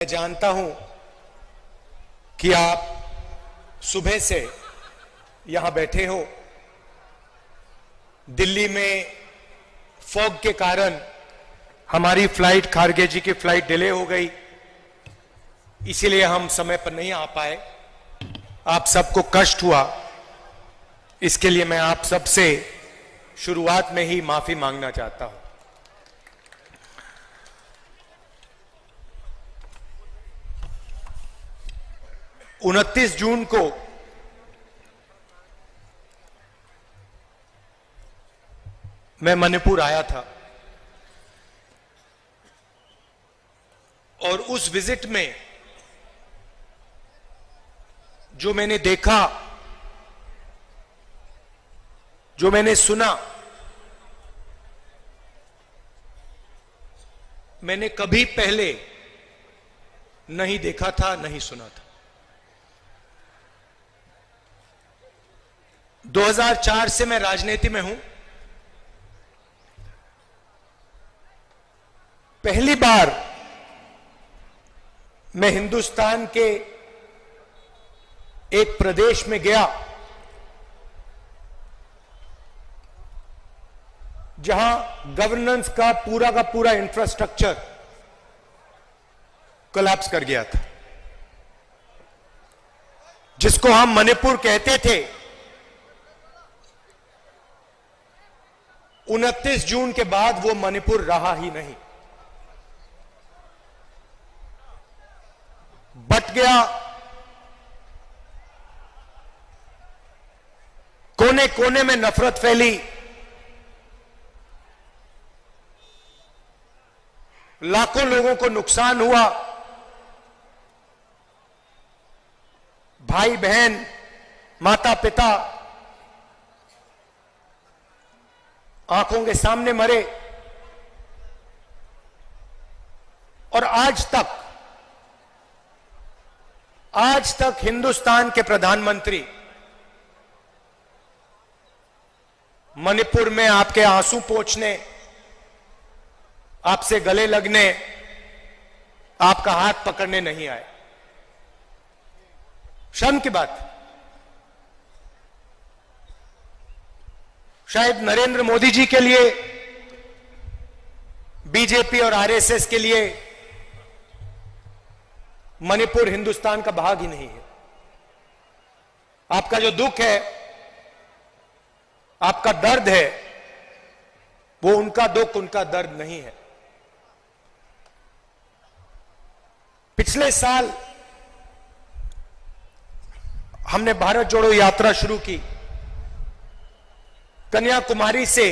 मैं जानता हूं कि आप सुबह से यहां बैठे हो। दिल्ली में फॉग के कारण हमारी फ्लाइट, खारगे जी की फ्लाइट डिले हो गई, इसीलिए हम समय पर नहीं आ पाए। आप सबको कष्ट हुआ, इसके लिए मैं आप सबसे शुरुआत में ही माफी मांगना चाहता हूं। उनतीस जून को मैं मणिपुर आया था और उस विजिट में जो मैंने देखा, जो मैंने सुना, मैंने कभी पहले नहीं देखा था, नहीं सुना था। 2004 से मैं राजनीति में हूं। पहली बार मैं हिंदुस्तान के एक प्रदेश में गया जहां गवर्नेंस का पूरा इंफ्रास्ट्रक्चर कोलैप्स कर गया था, जिसको हम मणिपुर कहते थे। 29 जून के बाद वो मणिपुर रहा ही नहीं, बट गया। कोने कोने में नफरत फैली, लाखों लोगों को नुकसान हुआ। भाई बहन, माता पिता आंखों के सामने मरे। और आज तक हिंदुस्तान के प्रधानमंत्री मणिपुर में आपके आंसू पोंछने, आपसे गले लगने, आपका हाथ पकड़ने नहीं आए। शर्म की बात। शायद नरेंद्र मोदी जी के लिए, बीजेपी और आरएसएस के लिए मणिपुर हिंदुस्तान का भाग ही नहीं है। आपका जो दुख है, आपका दर्द है, वो उनका दुख, उनका दर्द नहीं है। पिछले साल हमने भारत जोड़ो यात्रा शुरू की। कन्याकुमारी से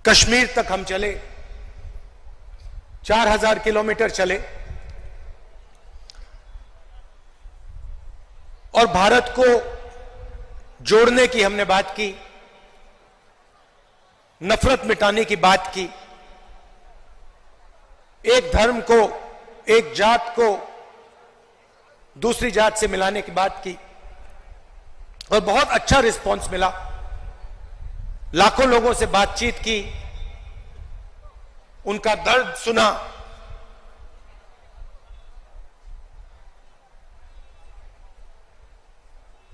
कश्मीर तक हम चले, 4000 किलोमीटर चले और भारत को जोड़ने की हमने बात की, नफरत मिटाने की बात की, एक धर्म को, एक जात को दूसरी जात से मिलाने की बात की और बहुत अच्छा रिस्पांस मिला। लाखों लोगों से बातचीत की, उनका दर्द सुना।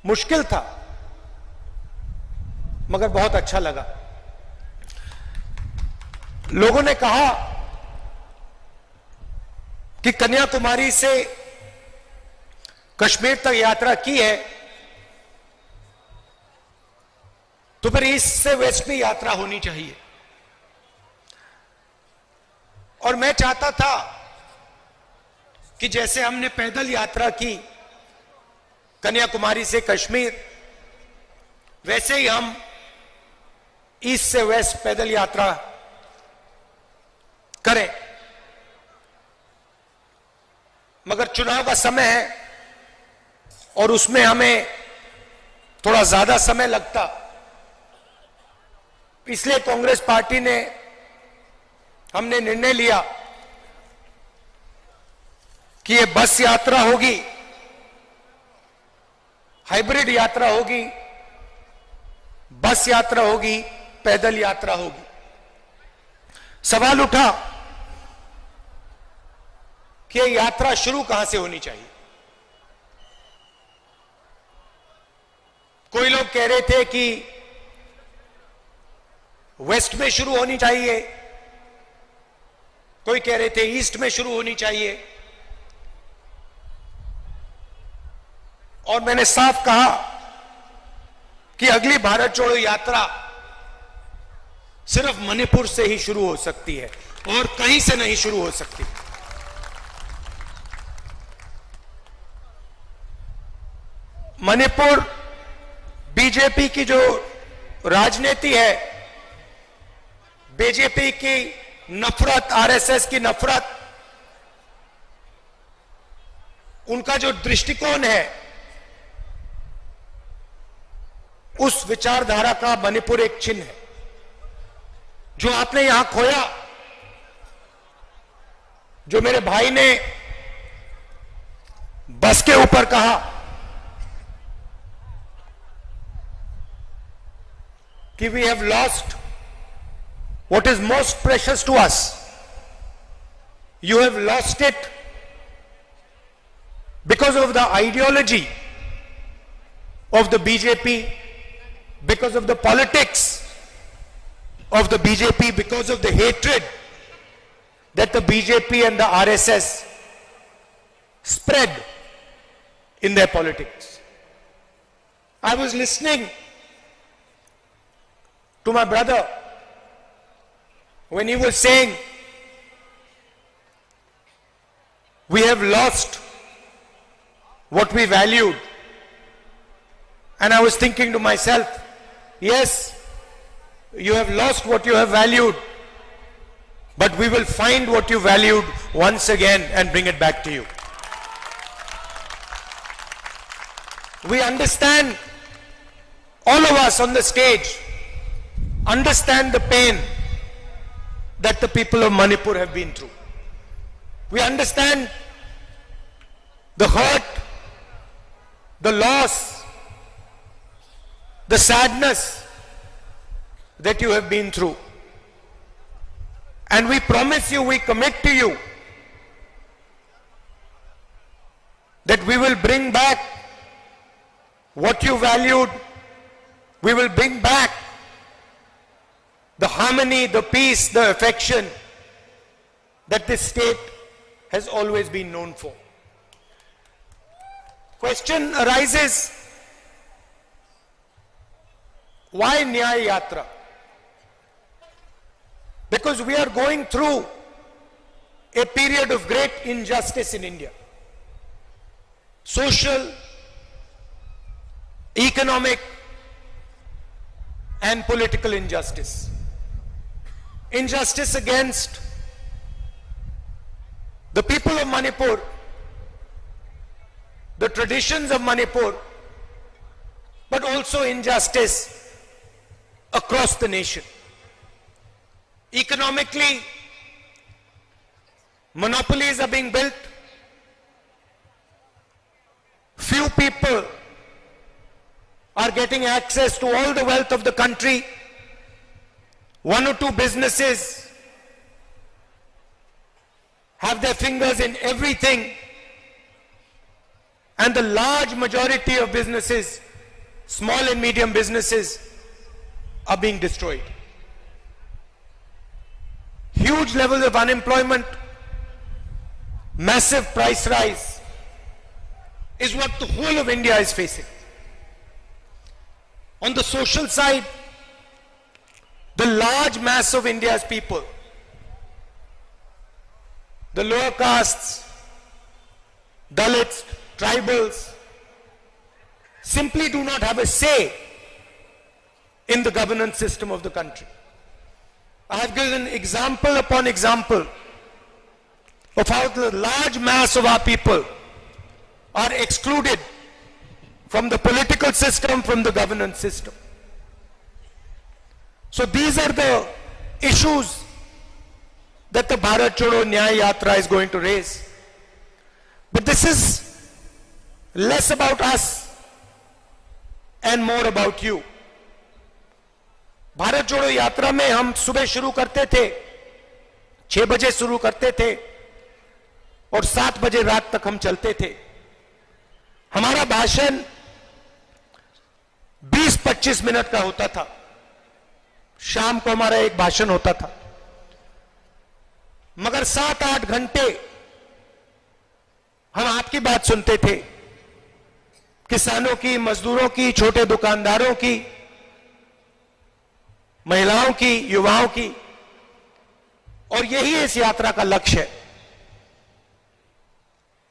मुश्किल था मगर बहुत अच्छा लगा। लोगों ने कहा कि कन्याकुमारी से कश्मीर तक यात्रा की है तो फिर ईस्ट से वेस्ट में यात्रा होनी चाहिए। और मैं चाहता था कि जैसे हमने पैदल यात्रा की कन्याकुमारी से कश्मीर, वैसे ही हम ईस्ट से वेस्ट पैदल यात्रा करें। मगर चुनाव का समय है और उसमें हमें थोड़ा ज्यादा समय लगता, इसलिए कांग्रेस पार्टी ने, हमने निर्णय लिया कि ये बस यात्रा होगी, हाइब्रिड यात्रा होगी, बस यात्रा होगी, पैदल यात्रा होगी। सवाल उठा कि ये यात्रा शुरू कहां से होनी चाहिए। कोई लोग कह रहे थे कि वेस्ट में शुरू होनी चाहिए, कोई कह रहे थे ईस्ट में शुरू होनी चाहिए, और मैंने साफ कहा कि अगली भारत जोड़ो यात्रा सिर्फ मणिपुर से ही शुरू हो सकती है और कहीं से नहीं शुरू हो सकती। मणिपुर बीजेपी की जो राजनीति है, बीजेपी की नफरत, आरएसएस की नफरत, उनका जो दृष्टिकोण है, उस विचारधारा का मणिपुर एक चिन्ह है। जो आपने यहां खोया, जो मेरे भाई ने बस के ऊपर कहा कि we have lost what is most precious to us, you have lost it because of the ideology of the BJP, because of the politics of the BJP, because of the hatred that the BJP and the RSS spread in their politics. I was listening to my brother when he was saying we have lost what we valued, and I was thinking to myself, yes, you have lost what you have valued, but we will find what you valued once again and bring it back to you. We understand, all of us on the stage understand the pain that the people of Manipur have been through. We understand the hurt, the loss, the sadness that you have been through. And we promise you, we commit to you that we will bring back what you valued. We will bring back the harmony, the peace, the affection that this state has always been known for. Question arises, why Nyaya Yatra? Because we are going through a period of great injustice in India. Social, economic, and political injustice. Injustice against the people of Manipur, the traditions of Manipur, but also injustice across the nation. Economically, monopolies are being built. Few people are getting access to all the wealth of the country. One or two businesses have their fingers in everything, and the large majority of businesses, small and medium businesses, are being destroyed. Huge levels of unemployment, massive price rise is what the whole of India is facing. On the social side, the large mass of India's people, the lower castes, Dalits, tribals, simply do not have a say in the governance system of the country. I have given example upon example of how the large mass of our people are excluded from the political system, from the governance system. So these are the issues that the Bharat Chodo Nyaya Yatra is going to raise. But this is less about us and more about you. Bharat जोड़ो यात्रा में हम सुबह शुरू करते थे, 6 बजे शुरू करते थे, और 7 बजे रात तक हम चलते थे। हमारा भाषण 20-25 मिनट का होता था। शाम को हमारा एक भाषण होता था, मगर 7-8 घंटे हम आपकी बात सुनते थे, किसानों की, मजदूरों की, छोटे दुकानदारों की, महिलाओं की, युवाओं की। और यही इस यात्रा का लक्ष्य है।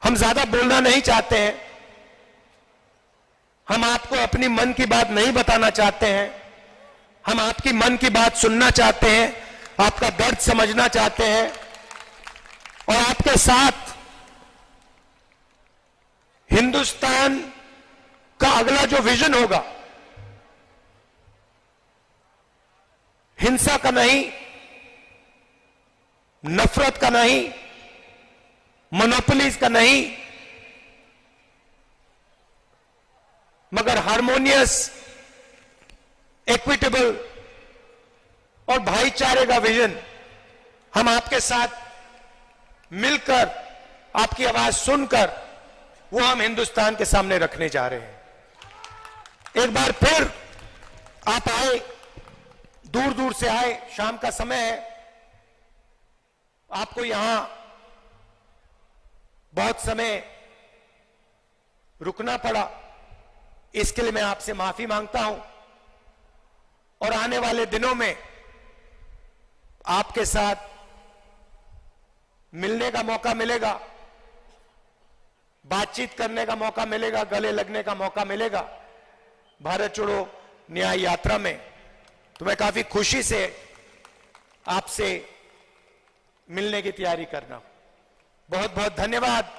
हम ज्यादा बोलना नहीं चाहते हैं, हम आपको अपनी मन की बात नहीं बताना चाहते हैं, हम आपकी मन की बात सुनना चाहते हैं, आपका दर्द समझना चाहते हैं और आपके साथ हिंदुस्तान का अगला जो विजन होगा, हिंसा का नहीं, नफरत का नहीं, मोनोपोलीज का नहीं, मगर हार्मोनियस, इक्विटेबल और भाईचारे का विजन हम आपके साथ मिलकर, आपकी आवाज सुनकर, वो हम हिंदुस्तान के सामने रखने जा रहे हैं। एक बार फिर आप आए, दूर दूर से आए, शाम का समय है, आपको यहां बहुत समय रुकना पड़ा, इसके लिए मैं आपसे माफी मांगता हूं। और आने वाले दिनों में आपके साथ मिलने का मौका मिलेगा, बातचीत करने का मौका मिलेगा, गले लगने का मौका मिलेगा भारत छोड़ो न्याय यात्रा में। तो मैं काफी खुशी से आपसे मिलने की तैयारी करना। बहुत बहुत धन्यवाद।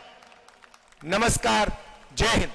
नमस्कार। जय हिंद।